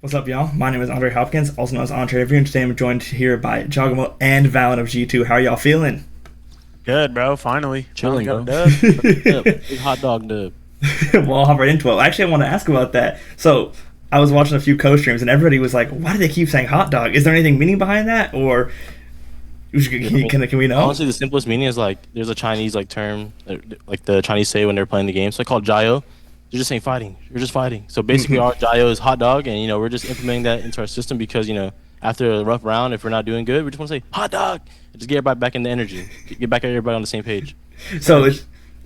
What's up, y'all? My name is Andre Hopkins, also known as Andre Every, and today I'm joined here by Jawgemo and Valyn of G2. How are y'all feeling? Good, bro. Finally Chilling, got a bro. dub. Yep, big hot dog dub. Well, I'll hop right into it. Actually, I want to ask about that. So, I was watching a few co-streams, and everybody was like, why do they keep saying hot dog? Is there anything meaning behind that? Or Yeah, I mean, can we know? honestly, the simplest meaning is like there's a Chinese like term, like the Chinese say when they're playing the game. So I call it Jio. They're just saying fighting. You're just fighting. So basically, our Jio is hot dog, and we're just implementing that into our system because after a rough round, if we're not doing good, we just want to say hot dog. And just get everybody back in the energy. Get back everybody on the same page. So,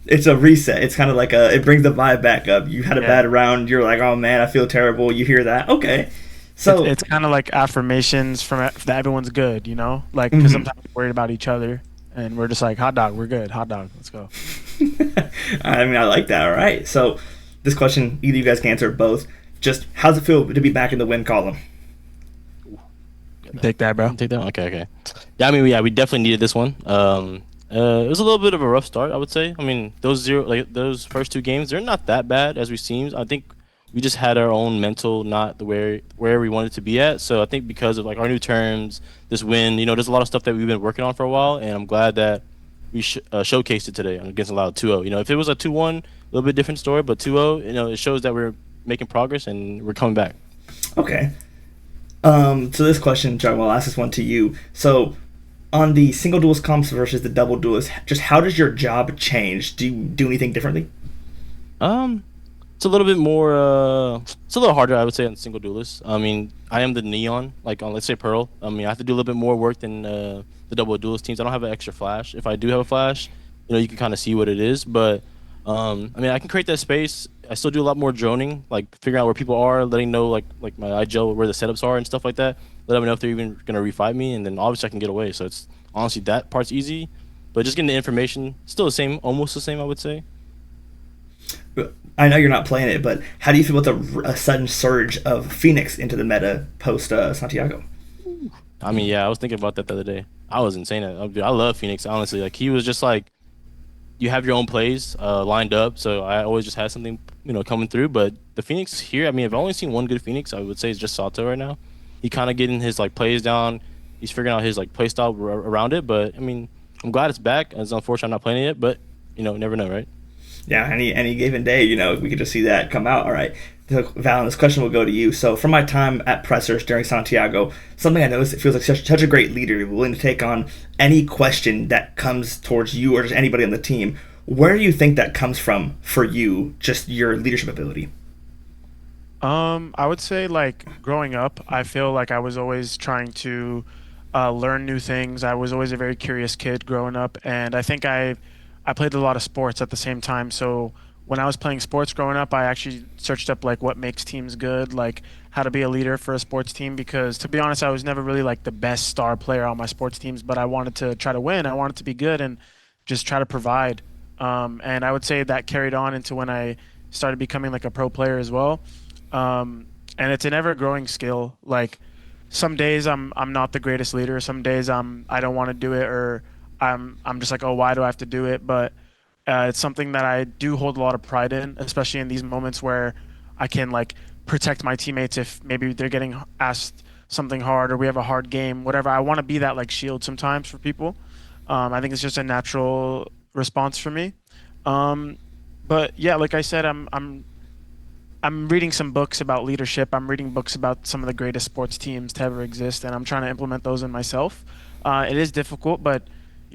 it's a reset. It's kind of like it brings the vibe back up. You had a Yeah. bad round, you're like, oh man, I feel terrible. You hear that. Okay. It's, So, it's kind of like affirmations from that everyone's good, Like, because Mhm. sometimes we're worried about each other, and we're just like, hot dog, we're good. Hot dog, let's go. I mean, I like that. All right. So, this question, either you guys can answer or both. Just how's it feel to be back in the win column? Take that, bro. Take that one. Okay. Yeah, I mean, yeah, we definitely needed this one. It was a little bit of a rough start, I would say. I mean, those first two games, they're not that bad as we seemed. I think we just had our own mental, not the where we wanted to be at. So I think because of like our new terms, this win, there's a lot of stuff that we've been working on for a while, and I'm glad that we showcased it today against a lot of 2-0. If it was a 2-1, a little bit different story, but 2-0, it shows that we're making progress and we're coming back. Okay. So this question, John, I'll ask this one to you. So, on the single duelist comps versus the double duelist, just how does your job change? Do you do anything differently? Um, it's a little bit more. It's a little harder, I would say, on single duelist. I mean, I am the neon, like on let's say Pearl. I mean, I have to do a little bit more work than the double duelist teams. I don't have an extra flash. If I do have a flash, you can kind of see what it is. But I mean, I can create that space. I still do a lot more droning, like figuring out where people are, letting know like my IGL where the setups are and stuff like that. Let them know if they're even gonna refight me, and then obviously I can get away. So it's honestly that part's easy, but just getting the information still the same, almost the same, I would say. I know you're not playing it, but how do you feel about the sudden surge of Phoenix into the meta post Santiago? I mean, yeah, I was thinking about that the other day. I was insane. I love Phoenix, honestly. Like he was just like you have your own plays lined up, so I always just had something coming through. But the Phoenix here, I mean, I've only seen one good Phoenix. I would say it's just Sato right now. He kind of getting his like plays down. He's figuring out his like play style around it. But I mean, I'm glad it's back. It's unfortunate I'm not playing it yet, but never know, right? Yeah, any given day, we could just see that come out. All right. So, Val, this question will go to you. So, from my time at pressers during Santiago, something I noticed, it feels like such a great leader. You're willing to take on any question that comes towards you or just anybody on the team. Where do you think that comes from for you, just your leadership ability? I would say like growing up, I feel like I was always trying to learn new things. I was always a very curious kid growing up, and I think I played a lot of sports at the same time. So when I was playing sports growing up, I actually searched up like what makes teams good, like how to be a leader for a sports team. Because to be honest, I was never really like the best star player on my sports teams, but I wanted to try to win. I wanted to be good and just try to provide. And I would say that carried on into when I started becoming like a pro player as well. And it's an ever growing skill. Like some days I'm not the greatest leader. Some days I don't want to do it, or I'm just like, oh, why do I have to do it? But it's something that I do hold a lot of pride in, especially in these moments where I can like protect my teammates if maybe they're getting asked something hard or we have a hard game, whatever. I want to be that like shield sometimes for people. I think it's just a natural response for me. Um, but yeah, like I said, I'm reading some books about leadership. I'm reading books about some of the greatest sports teams to ever exist, and I'm trying to implement those in myself. It is difficult, but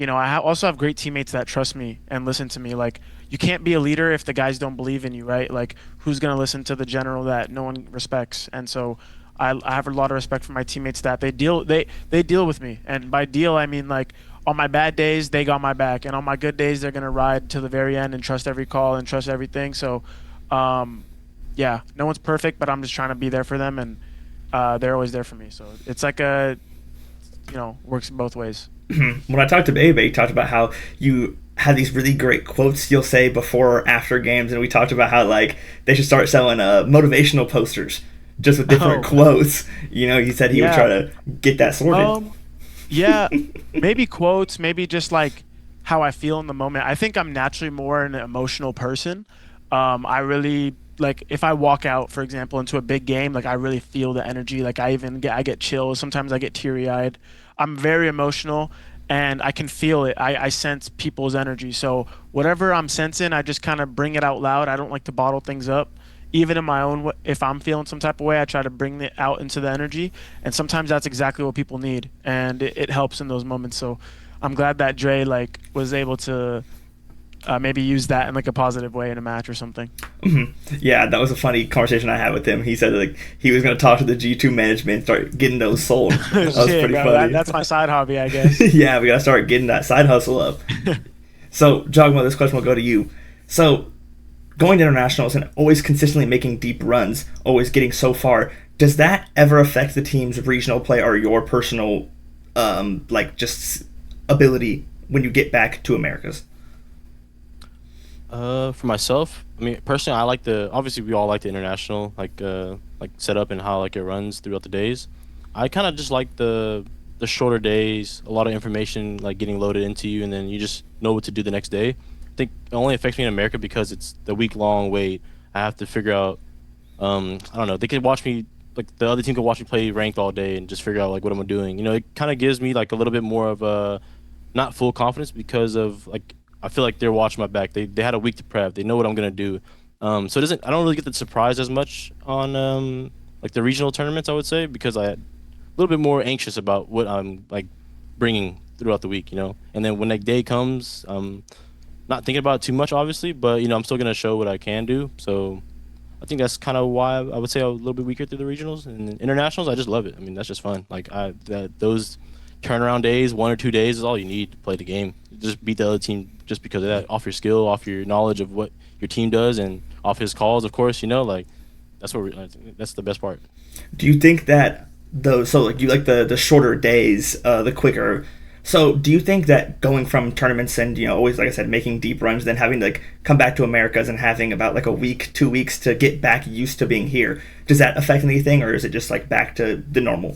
also have great teammates that trust me and listen to me. Like you can't be a leader if the guys don't believe in you, right? Like who's gonna listen to the general that no one respects? And so I have a lot of respect for my teammates that they deal with me, and by deal I mean like on my bad days they got my back, and on my good days they're gonna ride to the very end and trust every call and trust everything. So. Yeah, no one's perfect, but I'm just trying to be there for them, and they're always there for me. So it's like works both ways. When I talked to Babybay, he talked about how you had these really great quotes you'll say before or after games, and we talked about how like they should start selling motivational posters just with different Oh, quotes. He said he would try yeah. to get that sorted. Yeah, maybe quotes, maybe just like how I feel in the moment. I think I'm naturally more an emotional person. I really like if I walk out, for example, into a big game, like I really feel the energy. Like I get chills. Sometimes I get teary-eyed. I'm very emotional and I can feel it. I sense people's energy. So whatever I'm sensing, I just kind of bring it out loud. I don't like to bottle things up. Even in my own if I'm feeling some type of way, I try to bring it out into the energy. And sometimes that's exactly what people need, and it helps in those moments. So I'm glad that Dre like was able to maybe use that in like a positive way in a match or something. Yeah, that was a funny conversation I had with him. He said like he was going to talk to the G2 management and start getting those sold. That was Shit, pretty bro, funny. that's my side hobby, I guess. Yeah, we got to start getting that side hustle up. So, Jogmo, this question will go to you. So, going to internationals and always consistently making deep runs, always getting so far, does that ever affect the team's regional play or your personal, like, just ability when you get back to Americas? For myself, I mean, personally, I like the obviously we all like the international like setup and how like it runs throughout the days. I kind of just like the shorter days, a lot of information like getting loaded into you, and then you just know what to do the next day. I think it only affects me in America because it's the week long wait. I have to figure out. I don't know. They could watch me like the other team could watch me play ranked all day and just figure out like what I'm doing. You know, it kind of gives me like a little bit more of a not full confidence because of like I feel like they're watching my back. They had a week to prep. They know what I'm gonna do. So it doesn't I don't really get the surprise as much on like the regional tournaments. I would say because I a little bit more anxious about what I'm like bringing throughout the week. You know, and then when that day comes, not thinking about it too much, obviously, but you know I'm still gonna show what I can do. So I think that's kind of why I would say I was a little bit weaker through the regionals and then internationals. I just love it. I mean, that's just fun. Like those turnaround days, 1 or 2 days is all you need to play the game. Just beat the other team just because of that. Off your skill, off your knowledge of what your team does, and off his calls, of course. You know, like I think that's the best part. Do you think that those so like you like the shorter days, the quicker? So do you think that going from tournaments and always like I said making deep runs, then having to like come back to Americas and having about like a week, 2 weeks to get back used to being here, does that affect anything or is it just like back to the normal?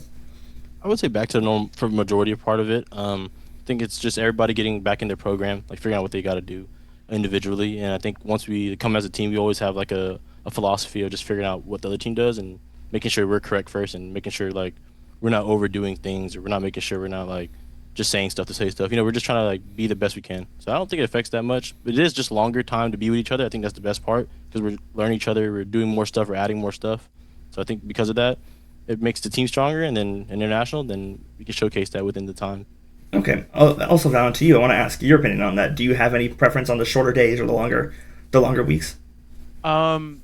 I would say back to the norm for the majority of part of it. I think it's just everybody getting back in their program, like figuring out what they got to do individually. And I think once we come as a team, we always have like a philosophy of just figuring out what the other team does and making sure we're correct first and making sure like we're not overdoing things or we're not making sure we're not like just saying stuff to say stuff. You know, we're just trying to like be the best we can. So I don't think it affects that much. But it is just longer time to be with each other. I think that's the best part because we're learning each other, we're doing more stuff, we're adding more stuff. So I think because of that, it makes the team stronger, and then international, then we can showcase that within the time. Okay. Also, Valyn, to you, I want to ask your opinion on that. Do you have any preference on the shorter days or the longer weeks? Um,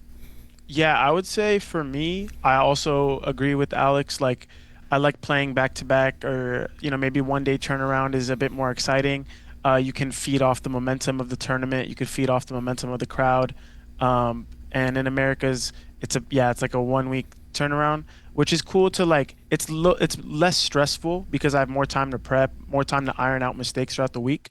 yeah, I would say for me, I also agree with Alex. Like, I like playing back to back, or maybe 1 day turnaround is a bit more exciting. You can feed off the momentum of the tournament. You could feed off the momentum of the crowd. And in Americas, it's like a 1 week turnaround, which is cool to like. It's less stressful because I have more time to prep, more time to iron out mistakes throughout the week.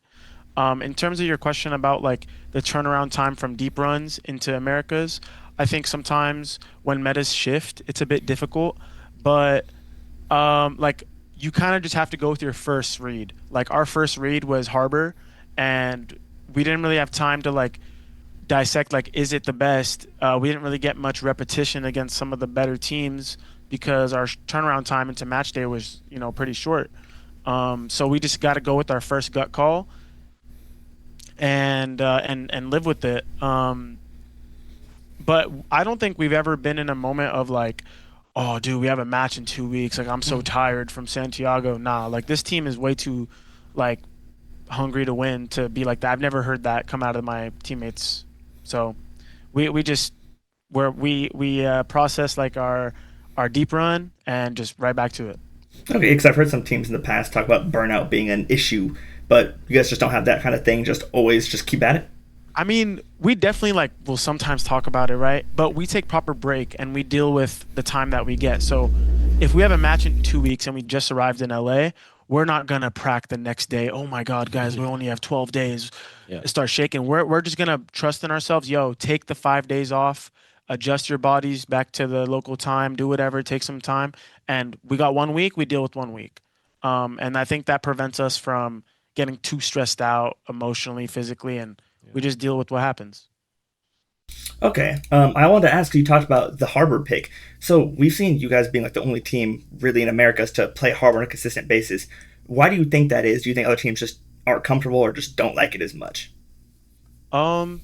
In terms of your question about like the turnaround time from deep runs into Americas, I think sometimes when metas shift, it's a bit difficult, but like you kind of just have to go with your first read. Like our first read was Harbor, and we didn't really have time to like dissect like is it the best. We didn't really get much repetition against some of the better teams because our turnaround time into match day was pretty short. So we just got to go with our first gut call and live with it. But I don't think we've ever been in a moment of like, oh, dude, we have a match in 2 weeks. Like I'm so tired from Santiago. Nah, like this team is way too like hungry to win to be like that. I've never heard that come out of my teammates. So we just we process like our deep run and just right back to it. Okay, because I've heard some teams in the past talk about burnout being an issue, but you guys just don't have that kind of thing. Just always just keep at it. I mean, we definitely like will sometimes talk about it, right? But we take proper break and we deal with the time that we get. So if we have a match in 2 weeks and we just arrived in LA, we're not gonna prac the next day. Oh my God, guys, we only have 12 days. Yeah. Start shaking. We're just gonna trust in ourselves. Yo, take the 5 days off, adjust your bodies back to the local time, do whatever, take some time. And we got 1 week, we deal with 1 week. And I think that prevents us from getting too stressed out emotionally, physically, and we just deal with what happens. Okay. I wanted to ask you talked about the Harbor pick. So we've seen you guys being like the only team really in Americas to play Harbor on a consistent basis. Why do you think that is? Do you think other teams just aren't comfortable or just don't like it as much? Um,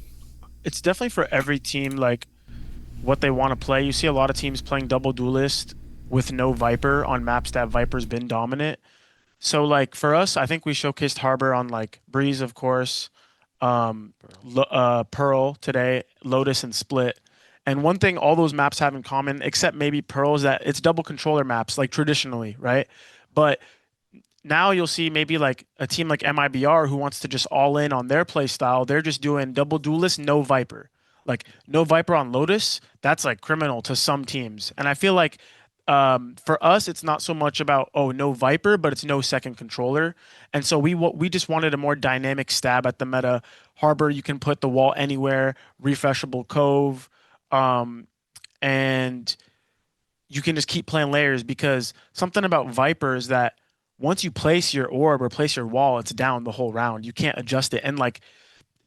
it's definitely for every team like what they want to play. You see a lot of teams playing double duelist with no Viper on maps that Viper's been dominant. So like for us, I think we showcased Harbor on like Breeze, of course, Pearl today, Lotus, and Split. And one thing all those maps have in common, except maybe Pearl, is that it's double controller maps, like traditionally, right? But now you'll see maybe like a team like MIBR who wants to just all in on their play style. They're just doing double duelist, no Viper. Like no Viper on Lotus, that's like criminal to some teams. And I feel like for us, it's not so much about no Viper, but it's no second controller. And so we just wanted a more dynamic stab at the meta. Harbor, you can put the wall anywhere, refreshable cove, um, and you can just keep playing layers because something about Viper is that once you place your orb or place your wall, it's down the whole round. You can't adjust it. And like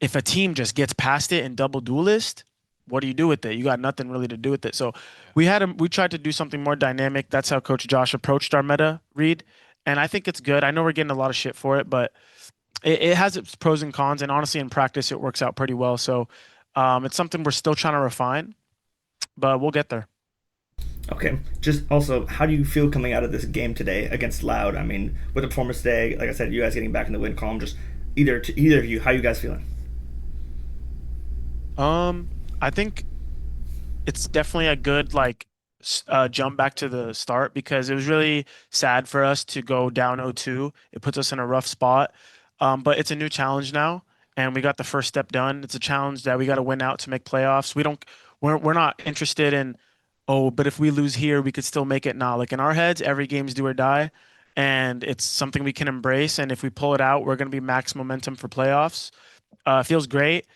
if a team just gets past it in double duelist, what do you do with it? You got nothing really to do with it. So we tried to do something more dynamic. That's how Coach Josh approached our meta read. And I think it's good. I know we're getting a lot of shit for it, but it has its pros and cons. And honestly, in practice, it works out pretty well. So it's something we're still trying to refine, but we'll get there. Okay. Just also, how do you feel coming out of this game today against Loud? I mean, with the performance today, like I said, you guys getting back in the win column. Just either of you, how you guys feeling? I think it's definitely a good like jump back to the start because it was really sad for us to go down 0-2. It puts us in a rough spot. But it's a new challenge now, and we got the first step done. It's a challenge that we got to win out to make playoffs. We're not interested in, oh, but if we lose here, we could still make it. Now, like in our heads, every game's do or die, and it's something we can embrace. And if we pull it out, we're gonna be max momentum for playoffs. It feels great.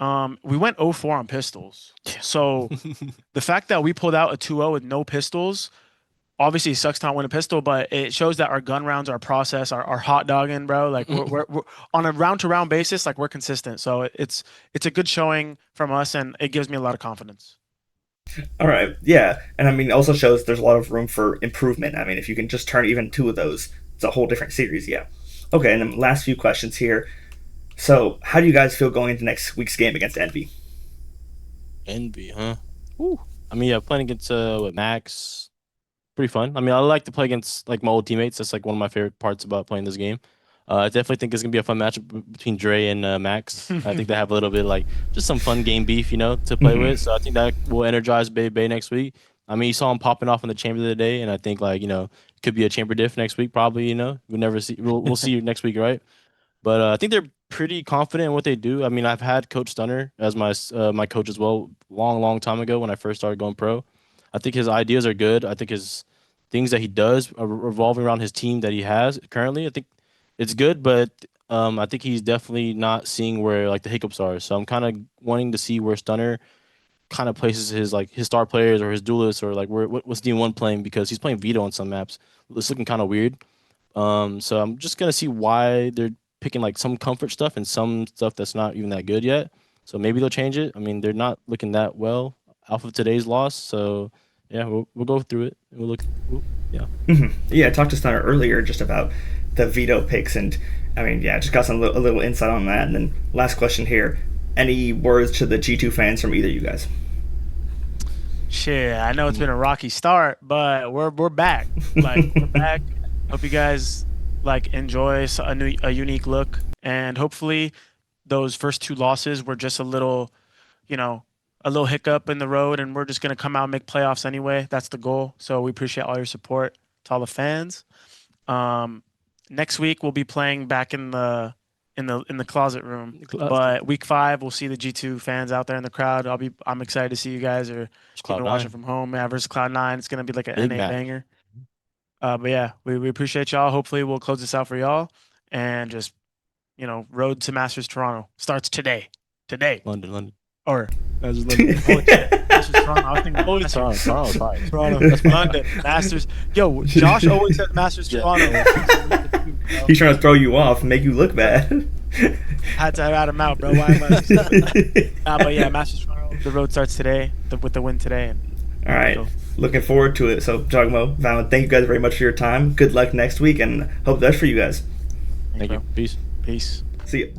We went 0-4 on pistols. So the fact that we pulled out a 2-0 with no pistols, obviously it sucks to not win a pistol, but it shows that our gun rounds, our process, our hot dogging, bro. Like we're on a round to round basis, like we're consistent. So it's a good showing from us, and it gives me a lot of confidence. All right, yeah, and I mean, it also shows there's a lot of room for improvement. I mean, if you can just turn even two of those, it's a whole different series. Yeah. Okay, and then last few questions here. So, how do you guys feel going into next week's game against Envy? Envy, huh? Ooh. I mean, yeah, playing against with Max, pretty fun. I mean, I like to play against like my old teammates. That's like one of my favorite parts about playing this game. I definitely think it's gonna be a fun matchup between Dre and Max. I think they have a little bit like just some fun game beef, to play Mm-hmm. with. So I think that will energize Babybay next week. I mean, you saw him popping off in the chamber the other day, and I think like could be a chamber diff next week. Probably, we'll never see. We'll see you next week, right? But I think they're pretty confident in what they do. I mean, I've had Coach Stunner as my coach as well, long time ago when I first started going pro. I think his ideas are good. I think his things that he does are revolving around his team that he has currently. I think it's good, but I think he's definitely not seeing where like the hiccups are. So I'm kind of wanting to see where Stunner kind of places his star players or his duelists or like what's D1 playing because he's playing Vito on some maps. It's looking kind of weird. So I'm just gonna see why they're picking like some comfort stuff and some stuff that's not even that good yet. So maybe they'll change it. I mean, they're not looking that well off of today's loss. So yeah, we'll go through it. We'll look. Yeah. Yeah, I talked to Stunner earlier just about the veto picks, and I mean, yeah, just got a little insight on that. And then last question here: any words to the G2 fans from either of you guys? Shit, I know it's been a rocky start, but we're back. Like we're back. Hope you guys like enjoy a unique look, and hopefully those first two losses were just you know, a little hiccup in the road, and we're just gonna come out and make playoffs anyway. That's the goal. So we appreciate all your support to all the fans. Um, Next week we'll be playing back in the closet room. But week 5 we'll see the G2 fans out there in the crowd. I'm excited to see you guys or It's even Cloud9. watching from home. Yeah, versus Cloud9. It's gonna be like an Big NA match. banger. But yeah, we appreciate y'all. Hopefully we'll close this out for y'all and just road to Masters Toronto starts today. Today. London. Or that was London. Holy shit. Masters Toronto. I was thinking holy Toronto's fine. Toronto. That's London. Masters. Yo, Josh always said Masters Yeah. Toronto. He's trying to throw you off and make you look bad. Had to rat him out, bro. Why am I? But yeah, Masters tomorrow. The road starts today with the win today. And All right. go. Looking forward to it. So, Jawgemo, Valyn, thank you guys very much for your time. Good luck next week, and hope the best for you guys. Thank you. bro. Peace. Peace. See you.